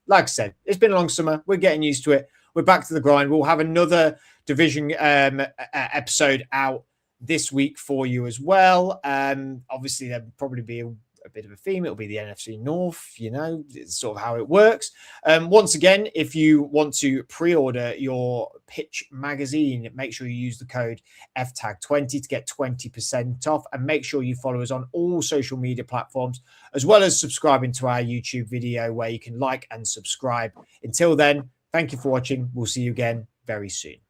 Like I said, it's been a long summer. We're getting used to it. We're back to the grind. We'll have another division episode out this week for you as well. Obviously, there'll probably be a a bit of a theme. It'll be the NFC North, it's sort of how it works. Once again, if you want to pre-order your pitch magazine, make sure you use the code FTAG20 to get 20% off, and make sure you follow us on all social media platforms, as well as subscribing to our YouTube video where you can like and subscribe. Until then, thank you for watching. We'll see you again very soon.